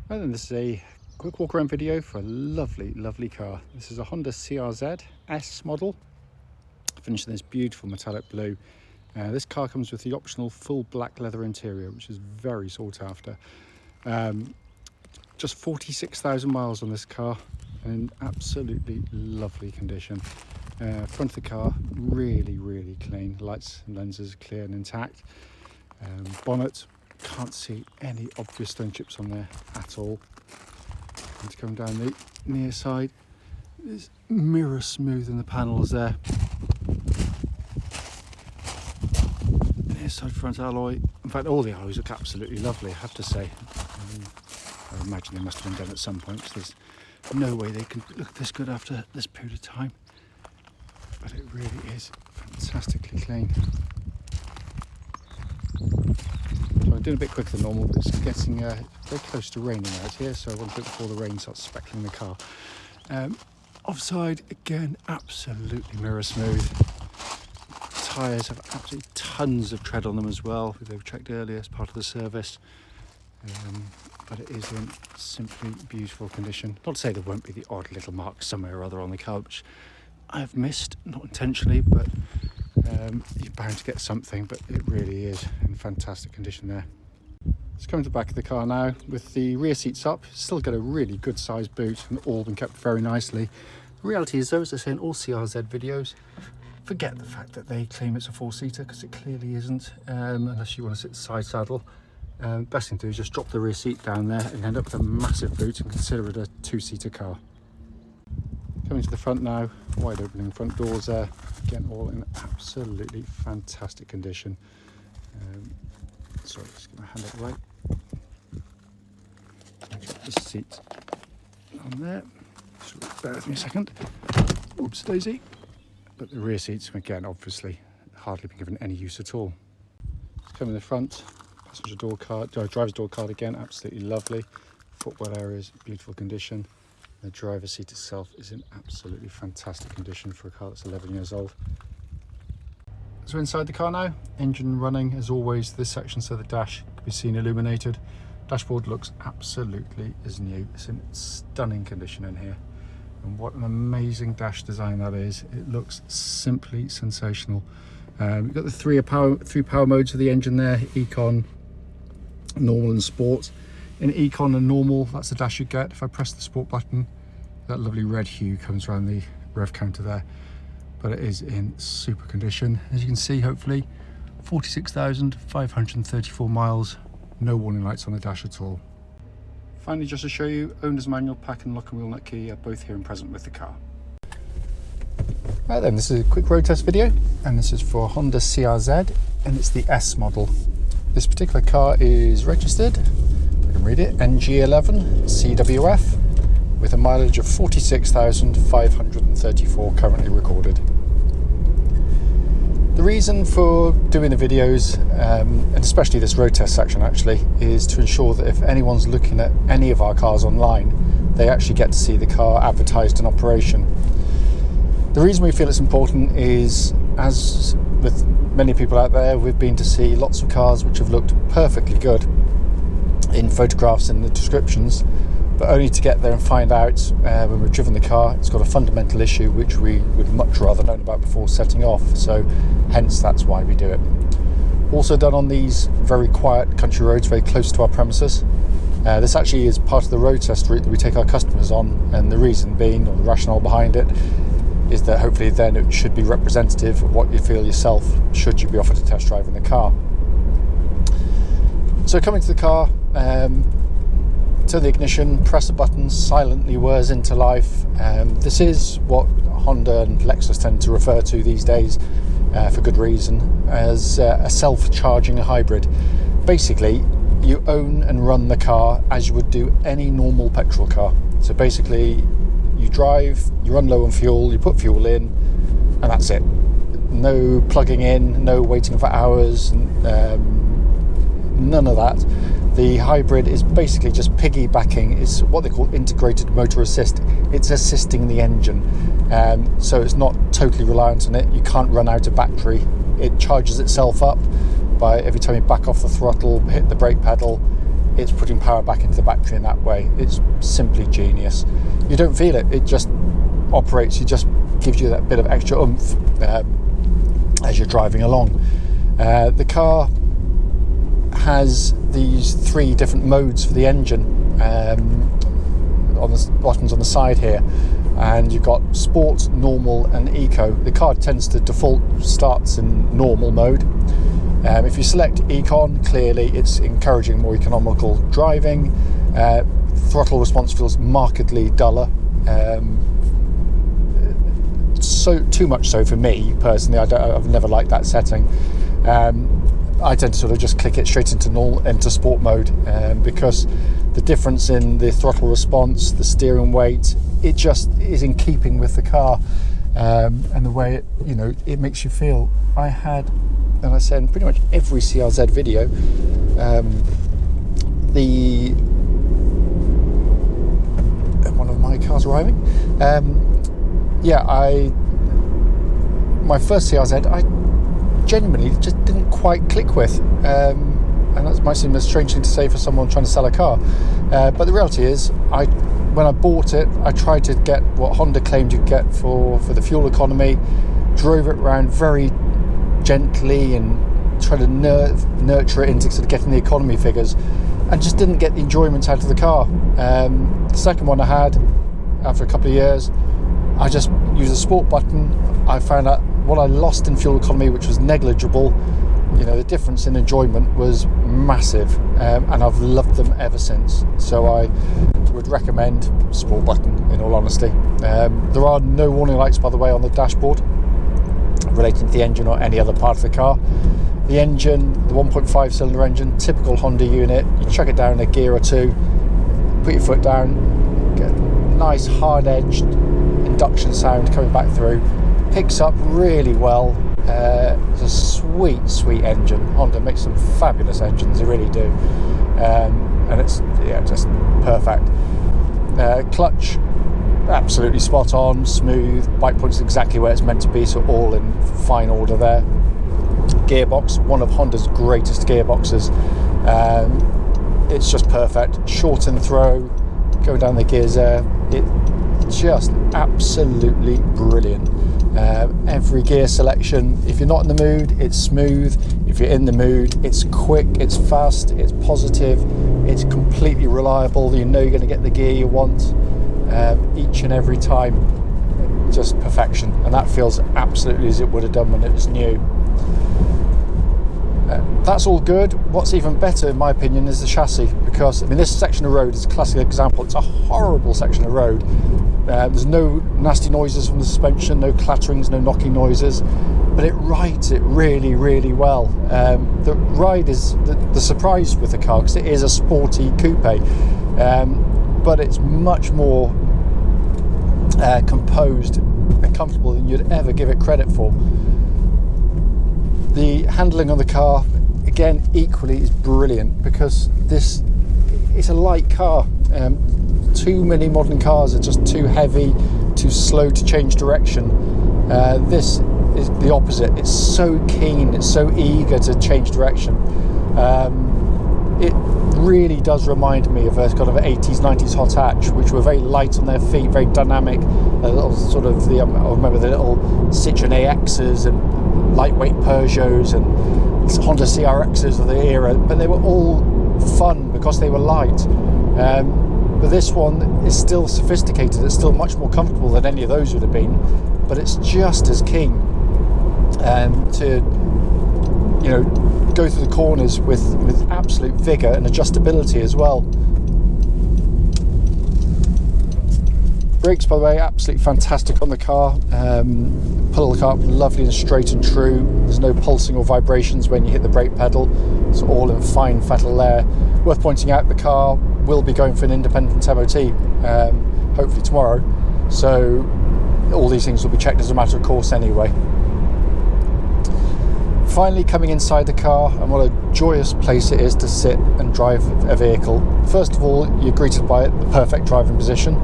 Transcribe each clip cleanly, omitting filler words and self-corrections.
Right then, this is a quick walk around video for a lovely car. This is a Honda CRZ S model, finished in this beautiful metallic blue. This car comes with the optional full black leather interior, which is very sought after. Just 46,000 miles on this car, and in absolutely lovely condition. Front of the car, really clean. Lights and lenses clear and intact. Bonnet, can't see any obvious stone chips on there at all. And to come down the near side, it's mirror smooth in the panels there. Near side front alloy. In fact, all the alloys look absolutely lovely, I have to say. I imagine they must have been done at some point, because there's no way they can look this good after this period of time. But it really is fantastically clean. So I'm doing a bit quicker than normal, but it's getting very close to raining out here, so I want to do it before the rain starts speckling the car. Offside, again, absolutely mirror smooth. Tyres have absolutely tons of tread on them as well. They were checked earlier as part of the service. But it is in simply beautiful condition. Not to say there won't be the odd little mark somewhere or other on the car, which I've missed, not intentionally, but you're bound to get something, but it really is in fantastic condition there. Let's come to the back of the car now. With the rear seats up, still got a really good sized boot and all been kept very nicely. The reality is though, as I say in all CRZ videos, forget the fact that they claim it's a four-seater, because it clearly isn't, unless you want to sit side saddle. Best thing to do is just drop the rear seat down there and end up with a massive boot and consider it a two-seater car. Coming to the front now, wide opening front doors there, again all in absolutely fantastic condition. Sorry, just get my hand up right. Drop the seat on there. So bear with me a second. Oops, daisy. But the rear seats, again, obviously hardly been given any use at all. Coming in the front, passenger door card, driver's door card again, absolutely lovely. Footwell areas, beautiful condition. The driver's seat itself is in absolutely fantastic condition for a car that's 11 years old. So inside the car now, engine running as always. This section, so the dash can be seen illuminated. Dashboard looks absolutely as new. It's in stunning condition in here. And what an amazing dash design that is. It looks simply sensational. You've got the three power modes of the engine there, Econ, Normal and Sport. In Econ and Normal, that's the dash you get. If I press the Sport button, that lovely red hue comes around the rev counter there. But it is in super condition. As you can see, hopefully, 46,534 miles. No warning lights on the dash at all. Finally, just to show you, owner's manual, pack and lock and wheel nut key are both here and present with the car. Right then, this is a quick road test video, and this is for Honda CRZ, and it's the S model. This particular car is registered, I can read it, NG11CWF, with a mileage of 46,534 currently recorded. The reason for doing the videos, and especially this road test section actually, is to ensure that if anyone's looking at any of our cars online, they actually get to see the car advertised in operation. The reason we feel it's important is, as with many people out there, we've been to see lots of cars which have looked perfectly good in photographs and the descriptions, but only to get there and find out when we've driven the car it's got a fundamental issue which we would much rather known about before setting off. So hence that's why we do it. Also done on these very quiet country roads very close to our premises. This actually is part of the road test route that we take our customers on, and the reason being, or the rationale behind it, is that hopefully then it should be representative of what you feel yourself should you be offered a test drive in the car. So coming to the car, turn the ignition, press a button, silently whirs into life. This is what Honda and Lexus tend to refer to these days, for good reason, as a self-charging hybrid. Basically, you own and run the car as you would do any normal petrol car. So basically, you drive, you run low on fuel, you put fuel in, and that's it. No plugging in, no waiting for hours, none of that. The hybrid is basically just piggybacking. It's what they call integrated motor assist. It's assisting the engine, so it's not totally reliant on it. You can't run out of battery. It charges itself up by every time you back off the throttle, hit the brake pedal, it's putting power back into the battery in that way. It's simply genius. You don't feel it, it just operates, it just gives you that bit of extra oomph as you're driving along. The car has these 3 different modes for the engine on the buttons on the side here, and you've got sport, normal and eco. The car tends to default starts in normal mode. If you select econ, clearly it's encouraging more economical driving. Throttle response feels markedly duller, so too much so for me personally. I've never liked that setting. I tend to sort of just click it straight into sport mode, because the difference in the throttle response, the steering weight, it just is in keeping with the car, and the way it makes you feel. I had, and I said in pretty much every CRZ video, one of my cars arriving. My first CRZ, I genuinely just didn't quite click with, and that might seem a strange thing to say for someone trying to sell a car, but the reality is, when I bought it, I tried to get what Honda claimed you'd get for the fuel economy, drove it around very gently and tried to nurture it into sort of getting the economy figures, and just didn't get the enjoyment out of the car. The second one I had, after a couple of years, I just used the sport button. I found out what I lost in fuel economy, which was negligible. The difference in enjoyment was massive, and I've loved them ever since. So I would recommend sport button, in all honesty. There are no warning lights, by the way, on the dashboard relating to the engine or any other part of the car. The engine, the 1.5 cylinder engine, typical Honda unit. You chuck it down a gear or two, put your foot down, get a nice hard-edged induction sound coming back through. Picks up really well. It's a sweet engine. Honda makes some fabulous engines, they really do, and it's just perfect. Clutch, absolutely spot on, smooth. Bike point's exactly where it's meant to be, so all in fine order there. Gearbox, one of Honda's greatest gearboxes. It's just perfect. Short and throw, going down the gears there. It's just absolutely brilliant. Every gear selection, if you're not in the mood, it's smooth. If you're in the mood, it's quick, it's fast, it's positive, it's completely reliable. You know you're going to get the gear you want each and every time. Just perfection, and that feels absolutely as it would have done when it was new. That's all good. What's even better, in my opinion, is the chassis, because this section of road is a classic example. It's a horrible section of road. There's no nasty noises from the suspension, no clatterings, no knocking noises, but it rides it really, really well. The ride is the surprise with the car, because it is a sporty coupe, but it's much more composed and comfortable than you'd ever give it credit for. The handling on the car, again, equally is brilliant, because it's a light car. Too many modern cars are just too heavy, too slow to change direction. This is the opposite. It's so keen, it's so eager to change direction. It really does remind me of a kind of 80s, 90s hot hatch, which were very light on their feet, very dynamic. Little sort of I remember the little Citroen AXs and lightweight Peugeots and Honda CRXs of the era, but they were all fun because they were light. But this one is still sophisticated. It's still much more comfortable than any of those would have been, but it's just as keen to go through the corners with absolute vigour and adjustability as well. Brakes, by the way, absolutely fantastic on the car. Pull the car up lovely and straight and true. There's no pulsing or vibrations when you hit the brake pedal. It's all in fine fettle there. Worth pointing out, the car will be going for an independent MOT, hopefully tomorrow. So all these things will be checked as a matter of course anyway. Finally, coming inside the car, and what a joyous place it is to sit and drive a vehicle. First of all, you're greeted by the perfect driving position.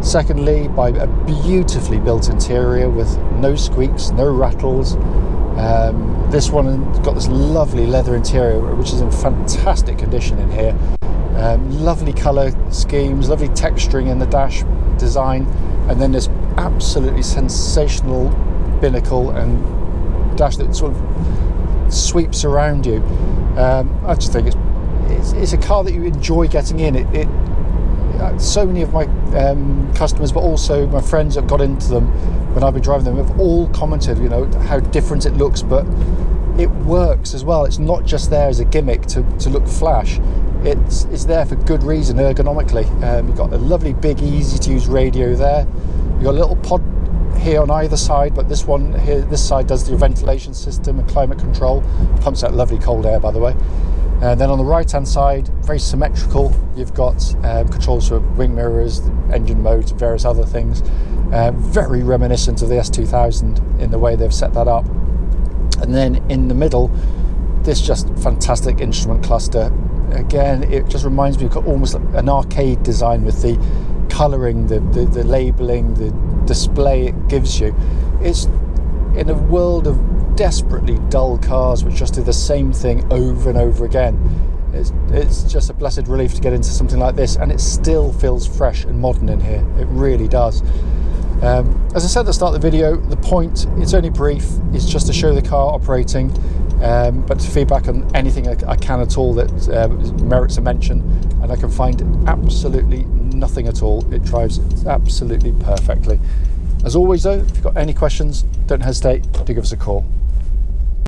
Secondly, by a beautifully built interior with no squeaks, no rattles. This one has got this lovely leather interior, which is in fantastic condition in here. Lovely colour schemes, lovely texturing in the dash design, and then this absolutely sensational binnacle and dash that sort of sweeps around you. I just think it's a car that you enjoy getting in. So many of my customers, but also my friends that got into them when I've been driving them, have all commented, you know, how different it looks, but it works as well. It's not just there as a gimmick to look flash. It's there for good reason, ergonomically. You've got a lovely big easy to use radio there. You've got a little pod here on either side, but this one here, this side, does the ventilation system and climate control, pumps out lovely cold air, by the way. And then on the right hand side, very symmetrical, you've got controls for wing mirrors, engine modes and various other things. Very reminiscent of the S2000 in the way they've set that up. And then in the middle, this just fantastic instrument cluster. Again, it just reminds me of almost like an arcade design with the colouring, the labelling, the display it gives you. It's in a world of desperately dull cars which just do the same thing over and over again. It's just a blessed relief to get into something like this, and it still feels fresh and modern in here. It really does. As I said at the start of the video, the point, it's only brief, it's just to show the car operating, but to feedback on anything I can at all that merits a mention, and I can find absolutely nothing at all. It drives absolutely perfectly. As always though, if you've got any questions, don't hesitate to give us a call.